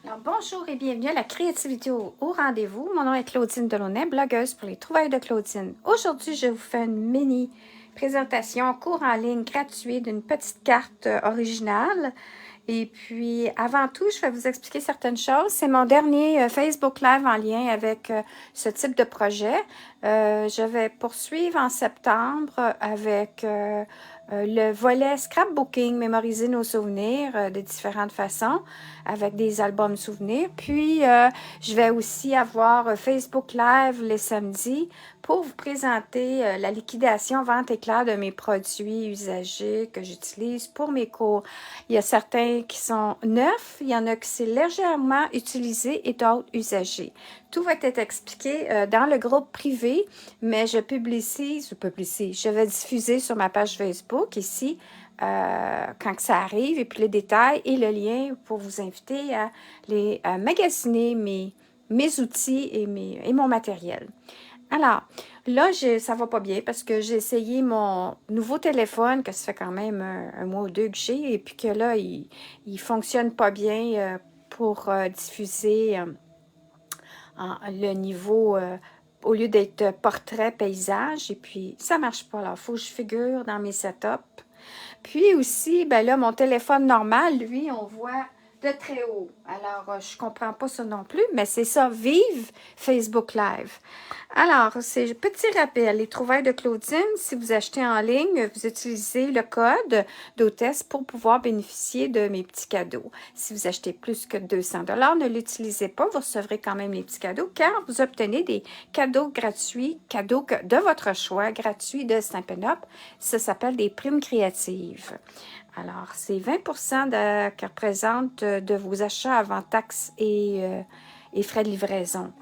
Alors, bonjour et bienvenue à la créativité au rendez-vous. Mon nom est Claudine Delaunay, blogueuse pour les trouvailles de Claudine. Aujourd'hui, je vous fais une mini présentation, cours en ligne gratuit d'une petite carte originale. Et puis, avant tout, je vais vous expliquer certaines choses. C'est mon dernier Facebook Live en lien avec ce type de projet. Je vais poursuivre en septembre avec le volet scrapbooking, mémoriser nos souvenirs de différentes façons, avec des albums souvenirs. Puis, je vais aussi avoir Facebook Live les samedis pour vous présenter la liquidation vente éclair de mes produits usagés que j'utilise pour mes cours. Il y a certains qui sont neufs, il y en a qui c'est légèrement utilisé et d'autres usagés. Tout va être expliqué dans le groupe privé, mais je vais diffuser sur ma page Facebook ici quand que ça arrive, et puis les détails et le lien pour vous inviter à les magasiner mes outils et mon matériel. Alors, là, ça va pas bien parce que j'ai essayé mon nouveau téléphone, que ça fait quand même un mois ou deux que j'ai, et puis que là, il fonctionne pas bien pour diffuser le niveau, au lieu d'être portrait, paysage, et puis ça marche pas là. Il faut que je figure dans mes setups. Puis aussi, ben là, mon téléphone normal, lui, on voit de très haut. Alors, je comprends pas ça non plus, mais c'est ça, vive Facebook Live. Alors, c'est petit rappel, les trouvailles de Claudine, si vous achetez en ligne, vous utilisez le code d'hôtesse pour pouvoir bénéficier de mes petits cadeaux. Si vous achetez plus que 200 $, ne l'utilisez pas, vous recevrez quand même les petits cadeaux, car vous obtenez des cadeaux gratuits, cadeaux de votre choix, gratuits de Stampin' Up. Ça s'appelle des primes créatives. Alors, c'est 20% qui représente de vos achats avant taxes et frais de livraison.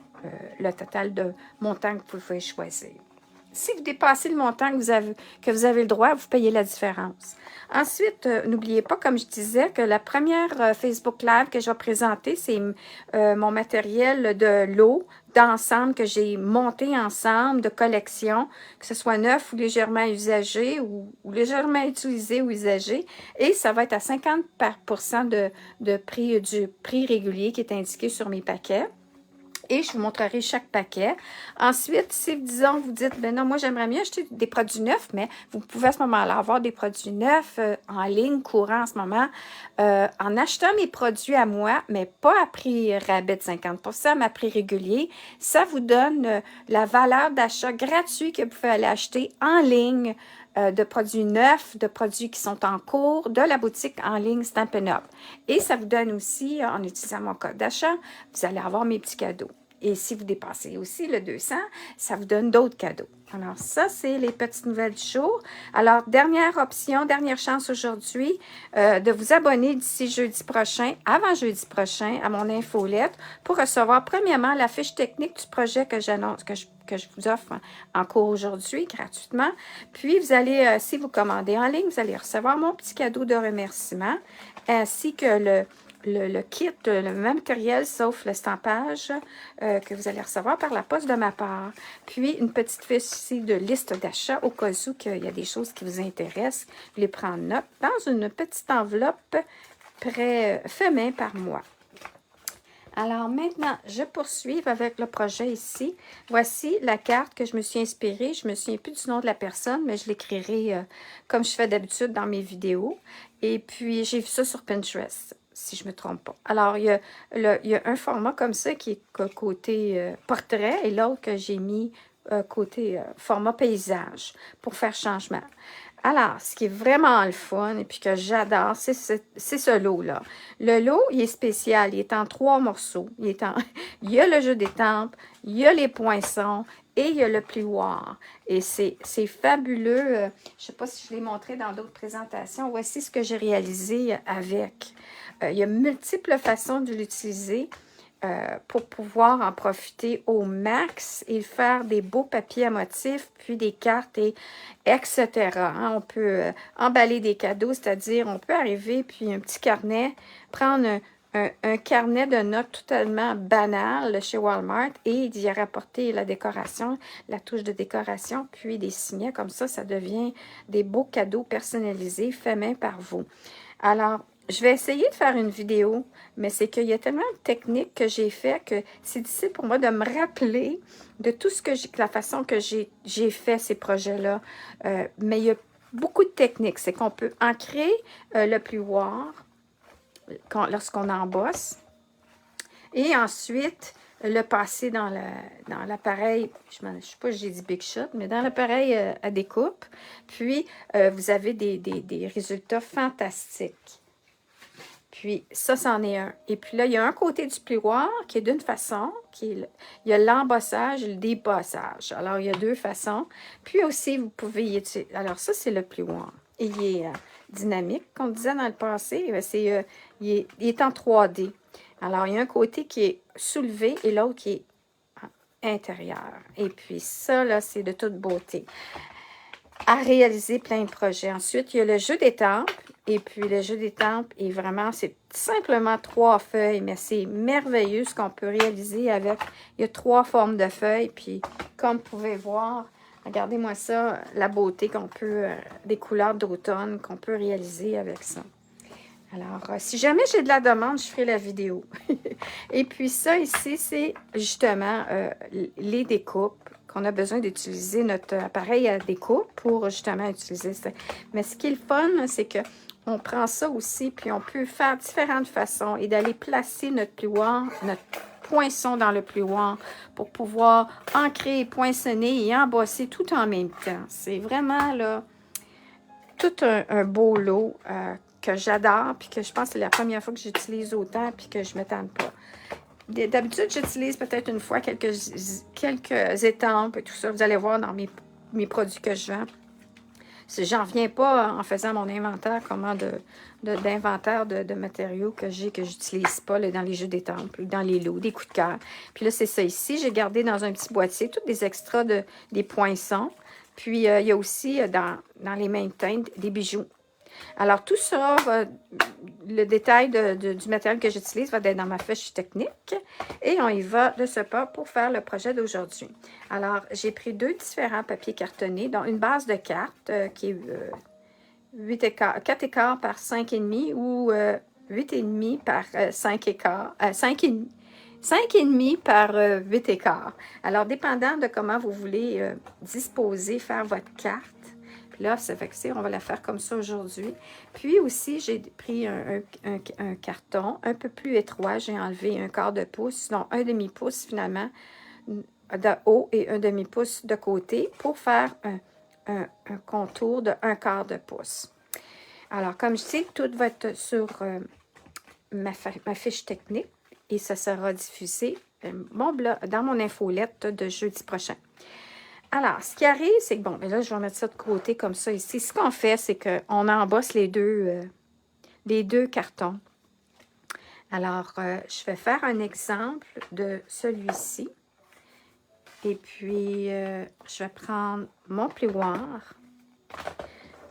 Le total de montant que vous pouvez choisir. Si vous dépassez le montant que vous avez le droit, vous payez la différence. Ensuite, n'oubliez pas, comme je disais, que la première Facebook Live que je vais présenter, c'est mon matériel de lot, d'ensemble que j'ai monté ensemble, de collection, que ce soit neuf ou légèrement usagé ou légèrement utilisé ou usagé. Et ça va être à 50% de prix du prix régulier qui est indiqué sur mes paquets. Et je vous montrerai chaque paquet. Ensuite, si, disons, vous dites, ben non, moi, j'aimerais mieux acheter des produits neufs, mais vous pouvez à ce moment-là avoir des produits neufs en ligne, courant en ce moment, en achetant mes produits à moi, mais pas à prix rabais de 50%, mais à prix régulier. Ça vous donne la valeur d'achat gratuit que vous pouvez aller acheter en ligne de produits neufs, de produits qui sont en cours, de la boutique en ligne Stampin' Up. Et ça vous donne aussi, en utilisant mon code d'achat, vous allez avoir mes petits cadeaux. Et si vous dépassez aussi le 200, ça vous donne d'autres cadeaux. Alors ça, c'est les petites nouvelles du jour. Alors, dernière option, dernière chance aujourd'hui, de vous abonner d'ici jeudi prochain, avant jeudi prochain, à mon infolette, pour recevoir premièrement la fiche technique du projet que j'annonce, que je vous offre en cours aujourd'hui, gratuitement. Puis, vous allez, si vous commandez en ligne, vous allez recevoir mon petit cadeau de remerciement, ainsi que le kit, le matériel, sauf le stampage que vous allez recevoir par la poste de ma part. Puis, une petite fiche ici de liste d'achat au cas où il y a des choses qui vous intéressent. Vous les prendre note dans une petite enveloppe fait main par moi. Alors maintenant, je poursuis avec le projet ici. Voici la carte que je me suis inspirée. Je ne me souviens plus du nom de la personne, mais je l'écrirai comme je fais d'habitude dans mes vidéos. Et puis, j'ai vu ça sur Pinterest, si je ne me trompe pas. Alors, il y a un format comme ça qui est côté portrait et l'autre que j'ai mis côté format paysage pour faire changement. Alors, ce qui est vraiment le fun et puis que j'adore, c'est ce lot-là. Le lot, il est spécial. Il est en 3 morceaux. Il y a le jeu d'étampes, il y a les poinçons et il y a le plioir. Et c'est fabuleux. Je ne sais pas si je l'ai montré dans d'autres présentations. Voici ce que j'ai réalisé avec. Il y a multiples façons de l'utiliser. Pour pouvoir en profiter au max et faire des beaux papiers à motifs, puis des cartes, etc. Hein. On peut emballer des cadeaux, c'est-à-dire on peut arriver, puis un petit carnet, prendre un carnet de notes totalement banal chez Walmart et d'y rapporter la décoration, la touche de décoration, puis des signets. Comme ça devient des beaux cadeaux personnalisés, faits main par vous. Alors, je vais essayer de faire une vidéo, mais c'est qu'il y a tellement de techniques que j'ai fait que c'est difficile pour moi de me rappeler de tout ce que la façon que j'ai fait ces projets-là. Mais il y a beaucoup de techniques. C'est qu'on peut ancrer le plioir lorsqu'on embosse. Et ensuite, le passer dans l'appareil, je ne sais pas si j'ai dit Big Shot, mais dans l'appareil à découpe. Puis, vous avez des résultats fantastiques. Puis, ça, c'en est un. Et puis là, il y a un côté du plioir qui est d'une façon, il y a l'embossage et le débossage. Alors, il y a deux façons. Puis aussi, vous pouvez y utiliser. Alors, ça, c'est le plioir. Et il est dynamique, comme on disait dans le passé. Il est en 3D. Alors, il y a un côté qui est soulevé et l'autre qui est intérieur. Et puis ça, là, c'est de toute beauté. À réaliser plein de projets. Ensuite, il y a le jeu d'étampes. Et puis, le jeu d'étampes est vraiment, c'est simplement 3 feuilles, mais c'est merveilleux ce qu'on peut réaliser avec. Il y a 3 formes de feuilles. Puis, comme vous pouvez voir, regardez-moi ça, la beauté qu'on peut, des couleurs d'automne qu'on peut réaliser avec ça. Alors, si jamais j'ai de la demande, je ferai la vidéo. Et puis ça ici, c'est justement les découpes qu'on a besoin d'utiliser notre appareil à découpe pour justement utiliser ça. Mais ce qui est le fun, c'est qu'on prend ça aussi, puis on peut faire différentes façons et d'aller placer notre plioir, notre poinçon dans le plioir pour pouvoir ancrer, poinçonner et embosser tout en même temps. C'est vraiment là tout un beau lot que j'adore, puis que je pense que c'est la première fois que j'utilise autant, puis que je ne m'étends pas. D'habitude, j'utilise peut-être une fois quelques étampes et tout ça. Vous allez voir dans mes produits que je vends. J'en reviens pas en faisant mon inventaire, d'inventaire de matériaux que j'utilise pas là, dans les jeux d'étampes, dans les lots, des coups de cœur. Puis là, c'est ça ici. J'ai gardé dans un petit boîtier tous des extras des poinçons. Puis, il y a aussi dans les mêmes teintes des bijoux. Alors, tout ça, le détail du matériel que j'utilise va être dans ma fiche technique. Et on y va de ce pas pour faire le projet d'aujourd'hui. Alors, j'ai pris 2 différents papiers cartonnés, dont une base de cartes qui est 4 écarts par 5,5 ou 8,5 par 5 écarts. 5,5 par 8 écarts. Alors, dépendant de comment vous voulez disposer, faire votre carte, là, ça fait que on va la faire comme ça aujourd'hui. Puis aussi, j'ai pris un carton un peu plus étroit. J'ai enlevé un quart de pouce, donc un demi-pouce finalement de haut et un demi-pouce de côté pour faire un contour de un quart de pouce. Alors, comme je sais, tout va être sur ma fiche technique et ça sera diffusé dans mon infolette de jeudi prochain. Alors, ce qui arrive, c'est que, bon, là, je vais mettre ça de côté comme ça ici. Ce qu'on fait, c'est qu'on embosse les deux cartons. Alors, je vais faire un exemple de celui-ci. Et puis, je vais prendre mon plioir.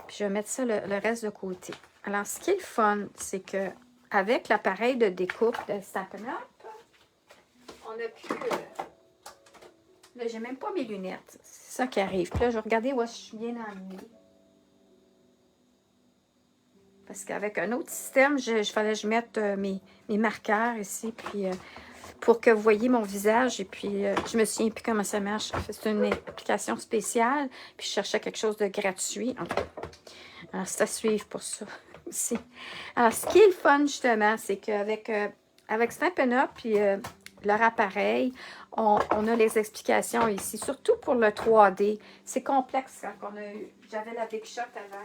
Puis, je vais mettre ça le reste de côté. Alors, ce qui est le fun, c'est que avec l'appareil de découpe de Stampin' Up, on a pu... là, j'ai même pas mes lunettes. C'est ça qui arrive. Puis là, je vais regarder où je suis bien amenée. Parce qu'avec un autre système, il fallait que je mette mes marqueurs ici, puis pour que vous voyez mon visage. Et puis, je me souviens plus comment ça marche. C'est une application spéciale. Puis, je cherchais quelque chose de gratuit. Alors, c'est à suivre pour ça aussi. Alors, ce qui est le fun, justement, c'est qu'avec Stampin' Up, puis leur appareil, on a les explications ici, surtout pour le 3D. C'est complexe quand j'avais la Big Shot avant.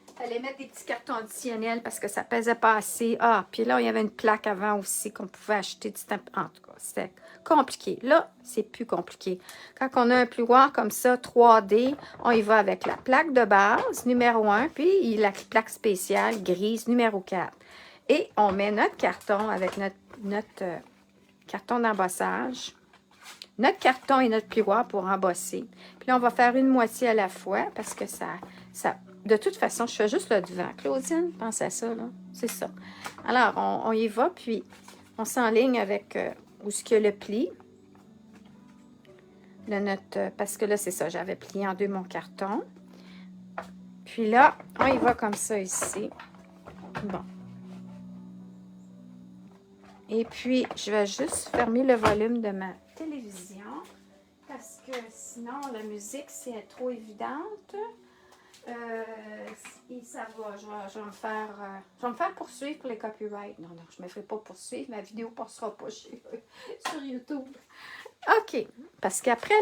Il fallait mettre des petits cartons additionnels parce que ça pesait pas assez. Ah, puis là, il y avait une plaque avant aussi qu'on pouvait acheter du Stampin'. En tout cas, c'était compliqué. Là, c'est plus compliqué. Quand on a un plioir comme ça, 3D, on y va avec la plaque de base, numéro 1, puis la plaque spéciale, grise, numéro 4. Et on met notre carton avec notre carton d'embossage, notre carton et notre plioir pour embosser. Puis là, on va faire une moitié à la fois parce que ça de toute façon, je fais juste le devant. Claudine, pense à ça, là. C'est ça. Alors, on y va, puis on s'enligne avec où ce qu'il y a le pli. Parce que là, c'est ça, j'avais plié en deux mon carton. Puis là, on y va comme ça ici. Bon, Et puis, je vais juste fermer le volume de ma télévision parce que sinon, la musique, si elle est trop évidente, et ça va, je vais me faire poursuivre pour les copyrights. Non, je ne me ferai pas poursuivre, ma vidéo ne passera pas sur YouTube. OK, parce qu'après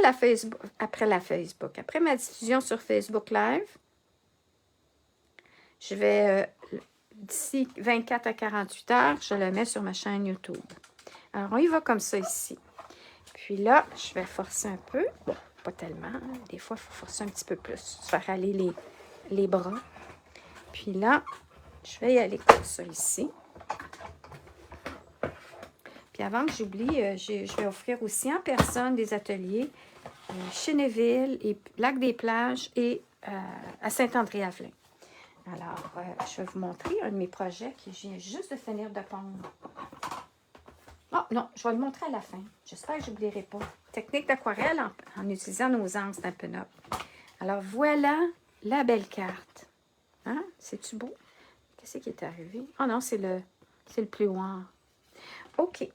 après ma diffusion sur Facebook Live, je vais, d'ici 24 à 48 heures, je le mets sur ma chaîne YouTube. Alors, on y va comme ça ici. Puis là, je vais forcer un peu. Bon, pas tellement. Des fois, il faut forcer un petit peu plus. Faire aller les bras. Puis là, je vais y aller comme ça ici. Puis avant que j'oublie, je vais offrir aussi en personne des ateliers chez Neville et Lac-des-Plages et à Saint-André-Avelin. Alors, je vais vous montrer un de mes projets qui vient juste de finir de pondre. Oh non, je vais le montrer à la fin. J'espère que je n'oublierai pas. Technique d'aquarelle en utilisant nos angles Stampin' Up. Alors, voilà la belle carte. Hein? C'est-tu beau? Qu'est-ce qui est arrivé? Oh non, c'est le plioir. OK.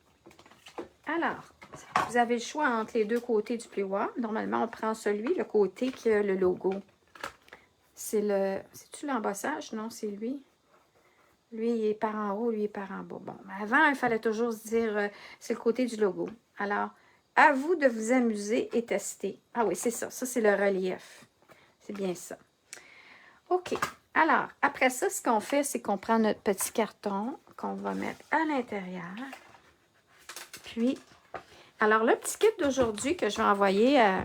Alors, vous avez le choix entre les deux côtés du plioir. Normalement, on prend le côté qui a le logo. C'est-tu l'embossage? Non, c'est lui. Lui, il est par en haut, lui, il est par en bas. Bon, mais avant, il fallait toujours se dire, c'est le côté du logo. Alors, à vous de vous amuser et tester. Ah oui, c'est ça. Ça, c'est le relief. C'est bien ça. OK. Alors, après ça, ce qu'on fait, c'est qu'on prend notre petit carton qu'on va mettre à l'intérieur. Puis, alors, le petit kit d'aujourd'hui que je vais envoyer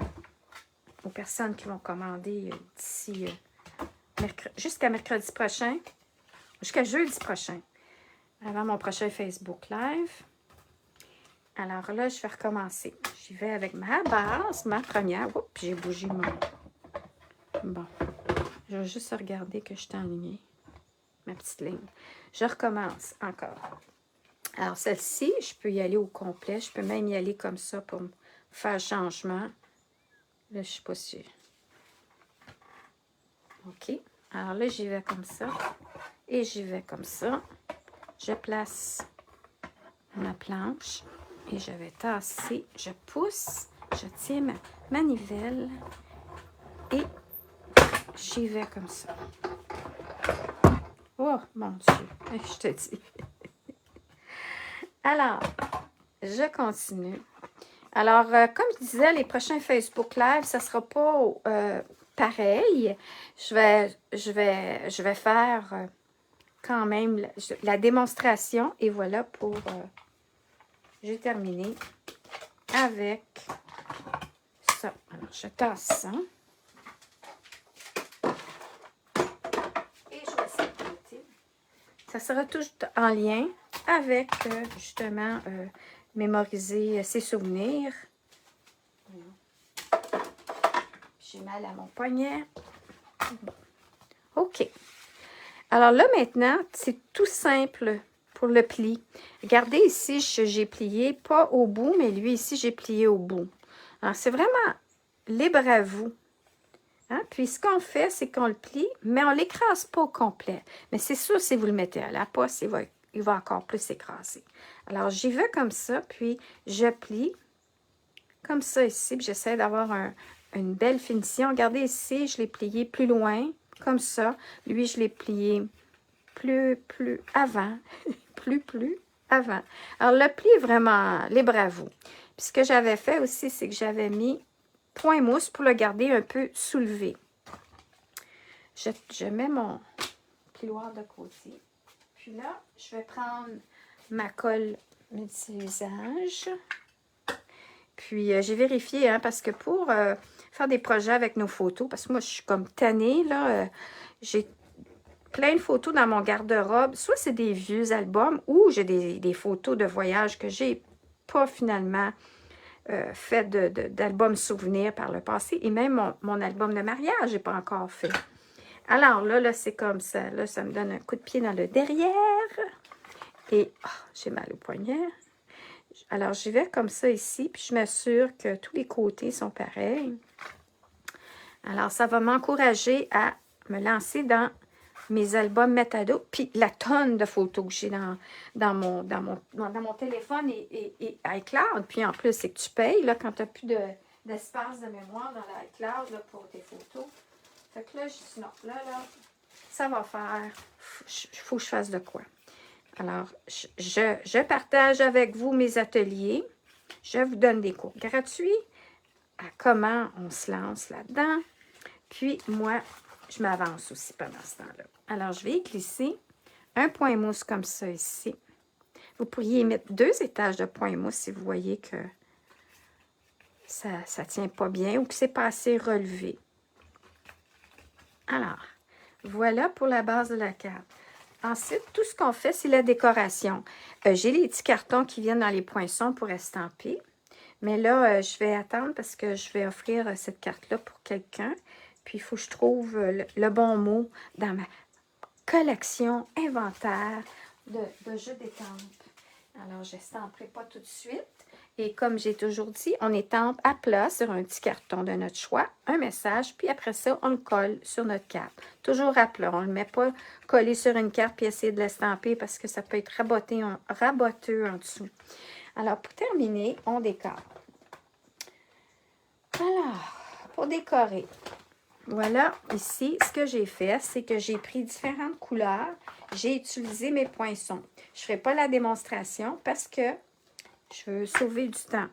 aux personnes qui vont commander d'ici jusqu'à mercredi prochain, jusqu'à jeudi prochain, avant mon prochain Facebook Live. Alors là, je vais recommencer. J'y vais avec ma base, ma première. Oups, j'ai bougé mon... Bon, je vais juste regarder que je suis en ligne. Ma petite ligne. Je recommence encore. Alors, celle-ci, je peux y aller au complet. Je peux même y aller comme ça pour faire changement. Là, je ne sais pas si... OK. Alors là, j'y vais comme ça. Et j'y vais comme ça. Je place ma planche. Et je vais tasser. Je pousse. Je tiens ma manivelle. Et j'y vais comme ça. Oh, mon Dieu. Je te dis. Alors, je continue. Alors, comme je disais, les prochains Facebook Live, ça ne sera pas pareil. Je vais faire quand même la démonstration. Et voilà pour... j'ai terminé avec ça. Alors, je tasse ça. Et je vais essayer de côté. Ça sera tout en lien avec, justement, mémoriser ses souvenirs. J'ai mal à mon poignet. Bon. OK. Alors là, maintenant, c'est tout simple pour le pli. Regardez ici, j'ai plié, pas au bout, mais lui, ici, j'ai plié au bout. Alors, c'est vraiment libre à vous. Hein? Puis, ce qu'on fait, c'est qu'on le plie, mais on ne l'écrase pas au complet. Mais c'est sûr, si vous le mettez à la poste, il va encore plus s'écraser. Alors, j'y vais comme ça, puis je plie comme ça ici, puis j'essaie d'avoir une belle finition. Regardez ici, je l'ai plié plus loin, comme ça. Lui, je l'ai plié plus avant, plus avant. Alors, le pli est vraiment libre à vous. Puis, ce que j'avais fait aussi, c'est que j'avais mis point mousse pour le garder un peu soulevé. Je mets mon plioir de côté. Puis là, je vais prendre ma colle multi-usage. Puis, j'ai vérifié, hein, parce que pour faire des projets avec nos photos, parce que moi, je suis comme tannée, là, j'ai plein de photos dans mon garde-robe. Soit c'est des vieux albums ou j'ai des photos de voyage que j'ai pas finalement fait d'albums souvenirs par le passé. Et même mon album de mariage, j'ai pas encore fait. Alors là, c'est comme ça. Là, ça me donne un coup de pied dans le derrière. Et j'ai mal au poignet. Alors, j'y vais comme ça ici, puis je m'assure que tous les côtés sont pareils. Alors, ça va m'encourager à me lancer dans mes albums Metado, puis la tonne de photos que j'ai dans mon téléphone et iCloud. Puis en plus, c'est que tu payes là, quand tu n'as plus d'espace de mémoire dans l'iCloud là, pour tes photos. Fait que là, je dis non, là, ça va faire. Faut que je fasse de quoi. Alors, je partage avec vous mes ateliers. Je vous donne des cours gratuits à comment on se lance là-dedans. Puis, moi, je m'avance aussi pendant ce temps-là. Alors, je vais glisser un point mousse comme ça ici. Vous pourriez mettre 2 étages de point mousse si vous voyez que ça ne tient pas bien ou que c'est pas assez relevé. Alors, voilà pour la base de la carte. Ensuite, tout ce qu'on fait, c'est la décoration. J'ai les petits cartons qui viennent dans les poinçons pour estamper. Mais là, je vais attendre parce que je vais offrir cette carte-là pour quelqu'un. Puis, il faut que je trouve le bon mot dans ma collection inventaire de jeux d'étampe. Alors, je n'estamperai pas tout de suite. Et comme j'ai toujours dit, on étampe à plat sur un petit carton de notre choix, un message, puis après ça, on le colle sur notre carte. Toujours à plat. On ne le met pas collé sur une carte puis essayer de l'estamper parce que ça peut être raboteux en dessous. Alors, pour terminer, on décore. Alors, pour décorer, voilà, ici, ce que j'ai fait, c'est que j'ai pris différentes couleurs. J'ai utilisé mes poinçons. Je ne ferai pas la démonstration parce que je veux sauver du temps.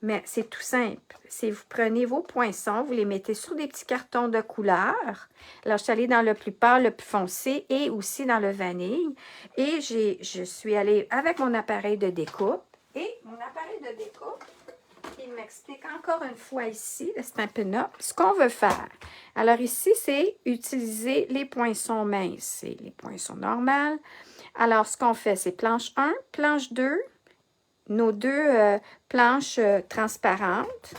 Mais c'est tout simple. C'est vous prenez vos poinçons, vous les mettez sur des petits cartons de couleur. Alors, je suis allée dans le plus pâle, le plus foncé et aussi dans le vanille. Et je suis allée avec mon appareil de découpe. Et mon appareil de découpe, il m'explique encore une fois ici, le Stampin' Up, ce qu'on veut faire. Alors ici, c'est utiliser les poinçons minces. C'est les poinçons normales. Alors, ce qu'on fait, c'est planche 1, planche 2, nos 2 planches transparentes.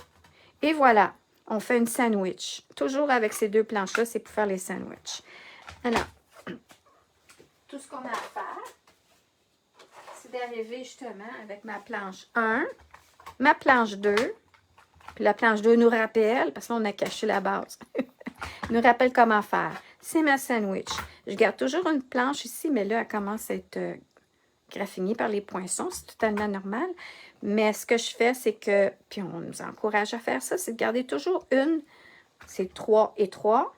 Et voilà, on fait une sandwich. Toujours avec ces 2 planches-là, c'est pour faire les sandwichs. Alors, tout ce qu'on a à faire, c'est d'arriver justement avec ma planche 1, ma planche 2, puis la planche 2 nous rappelle, parce que là, on a caché la base, nous rappelle comment faire. C'est ma sandwich. Je garde toujours une planche ici, mais là, elle commence à être graffinée par les poinçons. C'est totalement normal. Mais ce que je fais, c'est que, puis on nous encourage à faire ça, c'est de garder toujours une. C'est 3 et 3.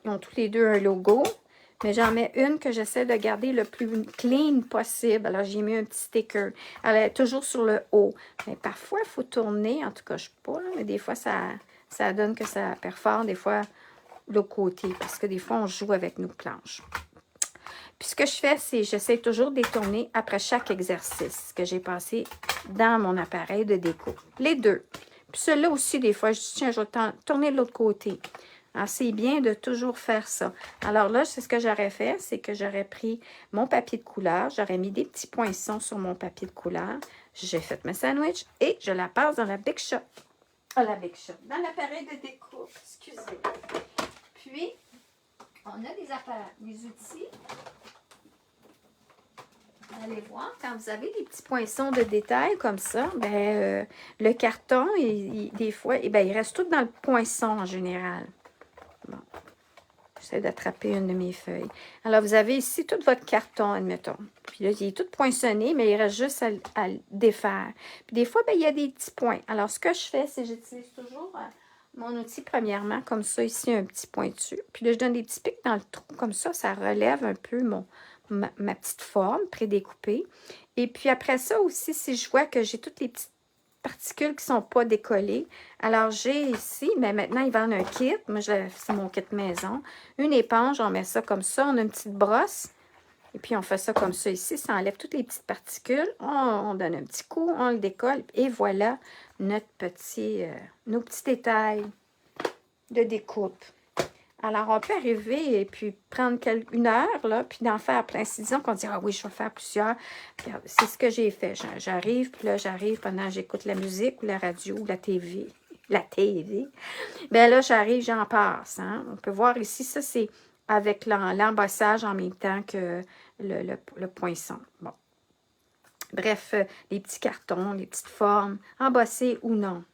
Ils ont tous les 2 un logo. Mais j'en mets une que j'essaie de garder le plus clean possible. Alors, j'ai mis un petit sticker. Elle est toujours sur le haut. Mais parfois, il faut tourner. En tout cas, je ne sais pas, là, mais des fois, ça donne que ça perfore. Des fois, de l'autre côté. Parce que des fois, on joue avec nos planches. Puis, ce que je fais, c'est j'essaie toujours de les tourner après chaque exercice que j'ai passé dans mon appareil de déco. Les 2. Puis, celui-là aussi, des fois, je dis, tiens, je vais tourner de l'autre côté. Alors, c'est bien de toujours faire ça. Alors là, c'est ce que j'aurais fait, c'est que j'aurais pris mon papier de couleur, j'aurais mis des petits poinçons sur mon papier de couleur, j'ai fait ma sandwich et je la passe dans la Big Shot. Dans l'appareil de découpe, excusez. Puis, on a des outils. Vous allez voir, quand vous avez des petits poinçons de détail comme ça, ben, le carton, des fois, il reste tout dans le poinçon en général. Bon, j'essaie d'attraper une de mes feuilles. Alors, vous avez ici tout votre carton, admettons. Puis là, il est tout poinçonné, mais il reste juste à le défaire. Puis des fois, ben, il y a des petits points. Alors, ce que je fais, c'est que j'utilise toujours mon outil, premièrement, comme ça, ici, un petit pointu. Puis là, je donne des petits pics dans le trou, comme ça relève un peu ma petite forme prédécoupée. Et puis après ça aussi, si je vois que j'ai toutes les petites particules qui ne sont pas décollées, alors j'ai ici, mais maintenant ils vendent un kit, moi c'est mon kit maison, une éponge, on met ça comme ça, on a une petite brosse, et puis on fait ça comme ça ici, ça enlève toutes les petites particules, on donne un petit coup, on le décolle, et voilà nos petits détails de découpe. Alors, on peut arriver et puis prendre une heure, là, puis d'en faire plein. Si disons qu'on dit, ah oui, je vais faire plusieurs. C'est ce que j'ai fait. J'arrive, puis là, pendant que j'écoute la musique ou la radio ou la TV. La TV. Bien là, j'arrive, j'en passe. Hein? On peut voir ici, ça, c'est avec l'embossage en même temps que le poinçon. Bon. Bref, les petits cartons, les petites formes, embossées ou non.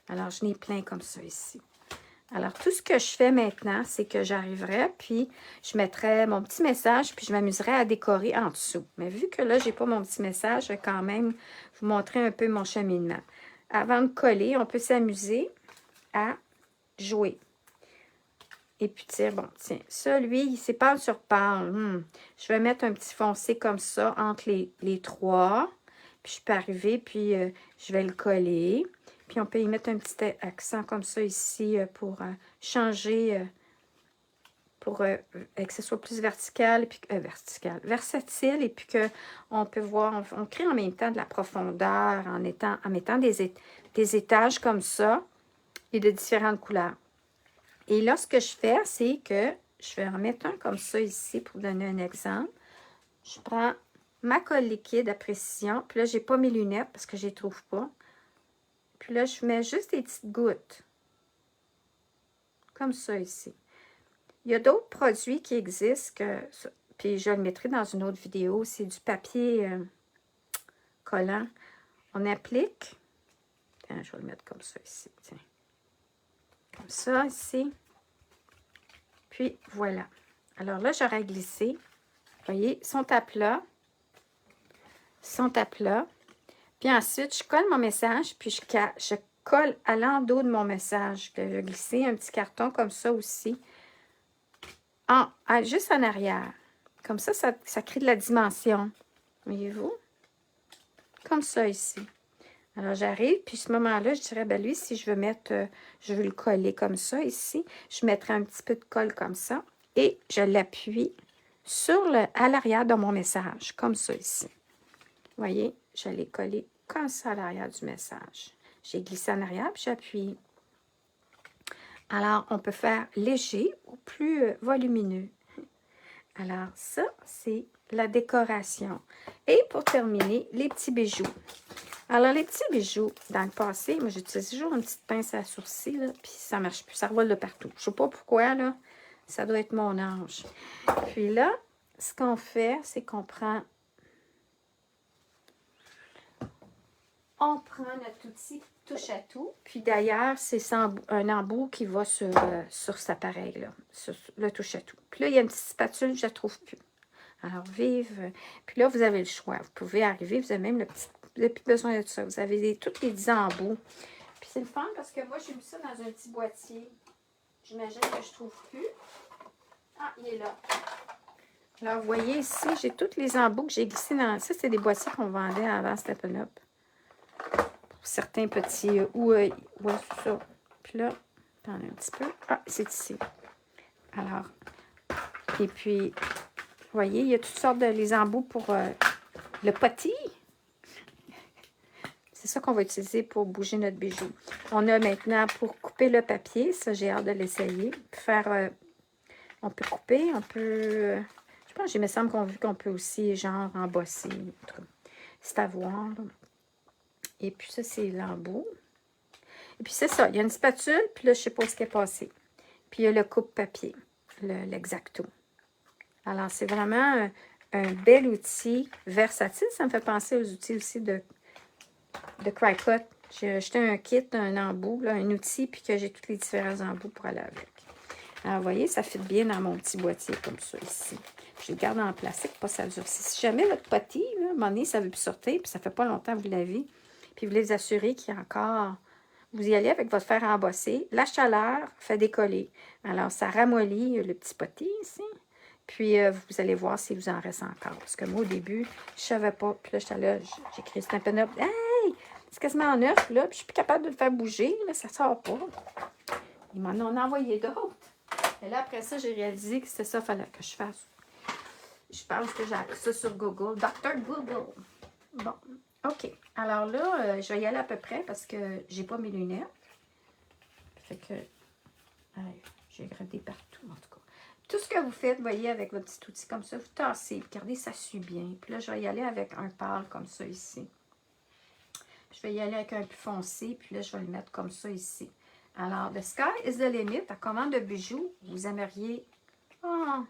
Alors, je n'ai plein comme ça ici. Alors, tout ce que je fais maintenant, c'est que j'arriverai, puis je mettrai mon petit message, puis je m'amuserai à décorer en dessous. Mais vu que là, j'ai pas mon petit message, je vais quand même vous montrer un peu mon cheminement. Avant de coller, on peut s'amuser à jouer. Et puis, tiens, bon, tiens, ça, lui, c'est pâle sur pâle. Je vais mettre un petit foncé comme ça entre les trois. Puis, je peux arriver, puis je vais le coller. Puis, on peut y mettre un petit accent comme ça ici pour changer, pour que ce soit plus vertical, puis versatile, et puis qu'on peut voir, on crée en même temps de la profondeur en mettant des étages comme ça et de différentes couleurs. Et là, ce que je fais, c'est que je vais en mettre un comme ça ici pour vous donner un exemple. Je prends ma colle liquide à précision. Puis là, je n'ai pas mes lunettes parce que je ne les trouve pas. Puis là, je mets juste des petites gouttes. Comme ça ici. Il y a d'autres produits qui existent. Puis je le mettrai dans une autre vidéo. C'est du papier collant. On applique. Tiens, je vais le mettre comme ça ici. Tiens. Comme ça ici. Puis voilà. Alors là, j'aurais glissé. Vous voyez, ils sont à plat. Ils sont à plat. Puis ensuite, je colle mon message, puis je colle à l'endos de mon message. Je vais glisser un petit carton comme ça aussi. Juste en arrière. Comme ça, ça crée de la dimension. Voyez-vous? Comme ça ici. Alors, j'arrive, puis à ce moment-là, je dirais, ben lui, si je veux mettre, je veux le coller comme ça ici, je mettrai un petit peu de colle comme ça et je l'appuie à l'arrière de mon message, comme ça ici. Vous voyez, je l'ai collé comme ça à l'arrière du message. J'ai glissé en arrière, puis j'appuie. Alors, on peut faire léger ou plus volumineux. Alors, ça, c'est la décoration. Et pour terminer, les petits bijoux. Alors, les petits bijoux, dans le passé, moi, j'utilise toujours une petite pince à sourcils, là, puis ça ne marche plus, ça revole de partout. Je ne sais pas pourquoi, là, ça doit être mon âge. Puis là, ce qu'on fait, c'est qu'on prend... On prend notre outil touche à tout. Puis d'ailleurs, c'est un embout qui va sur cet appareil-là, sur le touche à tout. Puis là, il y a une petite spatule, je ne la trouve plus. Alors, vive. Puis là, vous avez le choix. Vous pouvez arriver, vous avez même le petit... Vous n'avez plus besoin de tout ça. Vous avez tous les 10 embouts. Puis c'est le fun parce que moi, j'ai mis ça dans un petit boîtier. J'imagine que je ne trouve plus. Ah, il est là. Alors, vous voyez ici, j'ai tous les embouts que j'ai glissés dans... Ça, c'est des boîtiers qu'on vendait avant Step Up. Pour certains petits... ouais, c'est ça. Puis là, attendez un petit peu. Ah, c'est ici. Alors, et puis, vous voyez, il y a toutes sortes de les embouts pour le potis. C'est ça qu'on va utiliser pour bouger notre bijou. On a maintenant pour couper le papier. Ça, j'ai hâte de l'essayer. On peut couper, on peut... je pense, il me semble qu'on peut aussi, genre, embosser. C'est à voir. Et puis ça, c'est l'embout. Et puis c'est ça, il y a une spatule, puis là, je ne sais pas ce qui est passé. Puis il y a le coupe-papier, l'X-Acto. Alors, c'est vraiment un bel outil versatile. Ça me fait penser aux outils aussi de Cricut. J'ai acheté un kit, un embout, là, un outil, puis que j'ai tous les différents embouts pour aller avec. Alors, vous voyez, ça fit bien dans mon petit boîtier comme ça ici. Je le garde en plastique pour pas que ça durcisse. Si jamais votre potis, là, à un moment donné, ça ne veut plus sortir, puis ça fait pas longtemps que vous l'avez, puis vous voulez vous assurer qu'il y a encore... Vous y allez avec votre fer à embosser. La chaleur fait décoller. Alors, ça ramollit le petit potis ici. Puis, vous allez voir s'il vous en reste encore. Parce que moi, au début, je ne savais pas. Puis là, j'étais là, j'ai créé Stampin' Up. Hey! C'est quasiment en neuf, là. Puis, je suis plus capable de le faire bouger. Là, ça ne sort pas. Ils m'en ont envoyé d'autres. Et là, après ça, j'ai réalisé que c'était ça qu'il fallait que je fasse. Je pense que j'ai appris ça sur Google. Dr. Google. Bon, OK. Alors là, je vais y aller à peu près parce que j'ai pas mes lunettes. Fait que... j'ai gratté partout, en tout cas. Tout ce que vous faites, vous voyez, avec votre petit outil comme ça, vous tassez. Regardez, ça suit bien. Puis là, je vais y aller avec un pâle comme ça ici. Je vais y aller avec un plus foncé. Puis là, je vais le mettre comme ça ici. Alors, the sky is the limit. À commande de bijoux, vous aimeriez... Oh!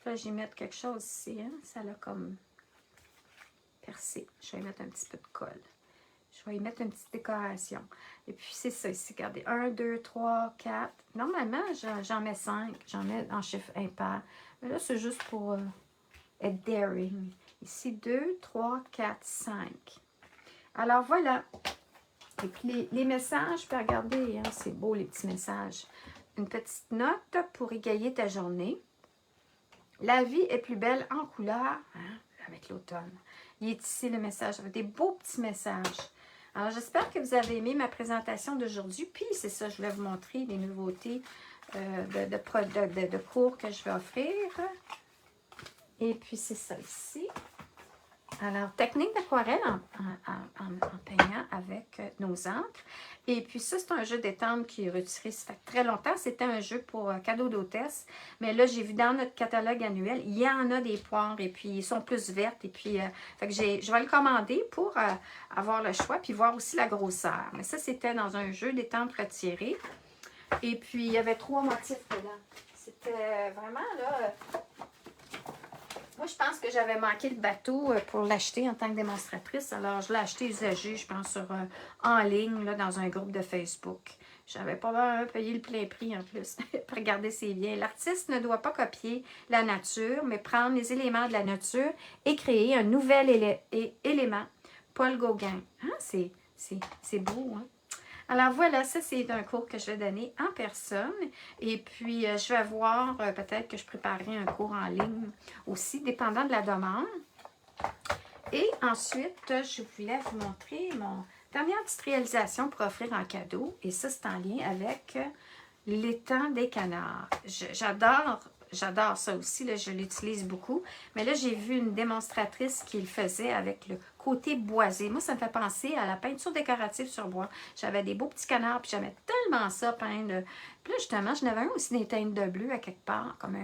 Là, je vais mettre quelque chose ici. Hein? Ça l'a comme percé. Je vais mettre un petit peu de colle. Je vais y mettre une petite décoration. Et puis, c'est ça ici. Regardez, 1, 2, 3, 4. Normalement, j'en mets 5. J'en mets en chiffre impair. Mais là, c'est juste pour être daring. Ici, 2, 3, 4, 5. Alors, voilà. Et puis, les messages, puis regardez, hein, c'est beau, les petits messages. Une petite note pour égayer ta journée. La vie est plus belle en couleur, hein, avec l'automne. Il est ici le message, avec des beaux petits messages. Alors, j'espère que vous avez aimé ma présentation d'aujourd'hui. Puis, c'est ça, je voulais vous montrer les nouveautés de cours que je vais offrir. Et puis, c'est ça ici. Alors, technique d'aquarelle en peignant avec nos encres. Et puis ça, c'est un jeu d'étampe qui est retiré. Ça fait très longtemps. C'était un jeu pour cadeau d'hôtesse. Mais là, j'ai vu dans notre catalogue annuel, il y en a des poires et puis ils sont plus vertes. Et puis, fait que je vais le commander pour avoir le choix puis voir aussi la grosseur. Mais ça, c'était dans un jeu d'étampe retiré. Et puis, il y avait 3 motifs dedans. C'était vraiment, là... Moi, je pense que j'avais manqué le bateau pour l'acheter en tant que démonstratrice. Alors, je l'ai acheté usagé, je pense, en ligne, là, dans un groupe de Facebook. J'avais pas payé le plein prix en plus. Regardez, c'est bien. L'artiste ne doit pas copier la nature, mais prendre les éléments de la nature et créer un nouvel élément. Paul Gauguin. Hein? C'est beau, hein? Alors voilà, ça c'est un cours que je vais donner en personne. Et puis, je vais voir, peut-être que je préparerai un cours en ligne aussi, dépendant de la demande. Et ensuite, je voulais vous montrer mon dernière petite réalisation pour offrir en cadeau. Et ça, c'est en lien avec l'étang des canards. J'adore ça aussi, là, je l'utilise beaucoup. Mais là, j'ai vu une démonstratrice qui le faisait avec le côté boisé. Moi, ça me fait penser à la peinture décorative sur bois. J'avais des beaux petits canards, puis j'aimais tellement ça peindre. Puis là, justement, j'en avais un aussi des teintes de bleu à quelque part, comme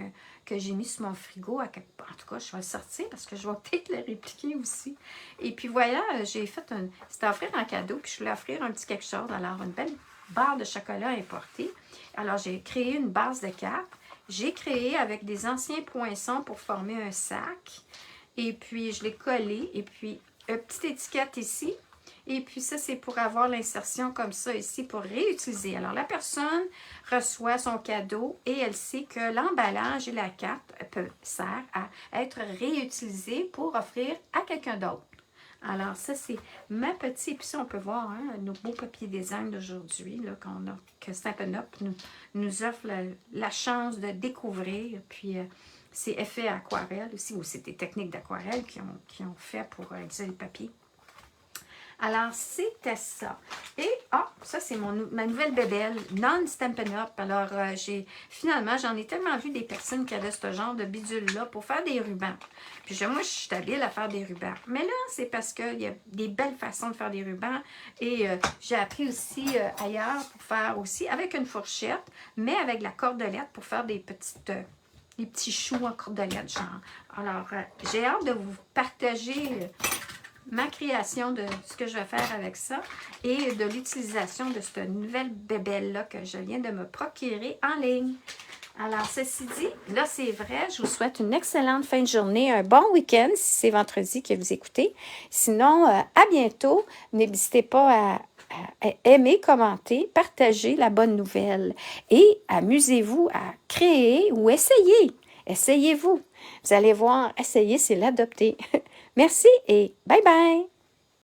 que j'ai mis sur mon frigo à quelque part. En tout cas, je vais le sortir parce que je vais peut-être le répliquer aussi. Et puis voilà, j'ai fait c'était offrir en cadeau, puis je voulais offrir un petit quelque chose. Alors, une belle barre de chocolat importée. Alors, j'ai créé une base de cartes. J'ai créé avec des anciens poinçons pour former un sac. Et puis, je l'ai collé. Et puis, une petite étiquette ici. Et puis, ça, c'est pour avoir l'insertion comme ça ici pour réutiliser. Alors, la personne reçoit son cadeau et elle sait que l'emballage et la carte servent à être réutilisés pour offrir à quelqu'un d'autre. Alors, ça, c'est ma petite... Et puis ça, on peut voir nos beaux papiers design d'aujourd'hui, que Stampin' Up nous offre la chance de découvrir. Puis, c'est effet aquarelle aussi, ou c'est des techniques d'aquarelle qui ont fait pour réaliser le papier. Alors, c'était ça. Et, ça, c'est ma nouvelle bébelle, non-Stampin' Up. Alors, finalement, j'en ai tellement vu des personnes qui avaient ce genre de bidule-là pour faire des rubans. Puis, moi, je suis habile à faire des rubans. Mais là, c'est parce qu'il y a des belles façons de faire des rubans. Et j'ai appris aussi ailleurs pour faire aussi avec une fourchette, mais avec la cordelette pour faire des petits choux en cordelette, genre. Alors, j'ai hâte de vous partager... ma création de ce que je vais faire avec ça et de l'utilisation de cette nouvelle bébelle-là que je viens de me procurer en ligne. Alors, ceci dit, là, c'est vrai, je vous souhaite une excellente fin de journée, un bon week-end si c'est vendredi que vous écoutez. Sinon, à bientôt. N'hésitez pas à aimer, commenter, partager la bonne nouvelle et amusez-vous à créer ou essayer. Essayez-vous. Vous allez voir, essayer, c'est l'adopter. Merci et bye bye!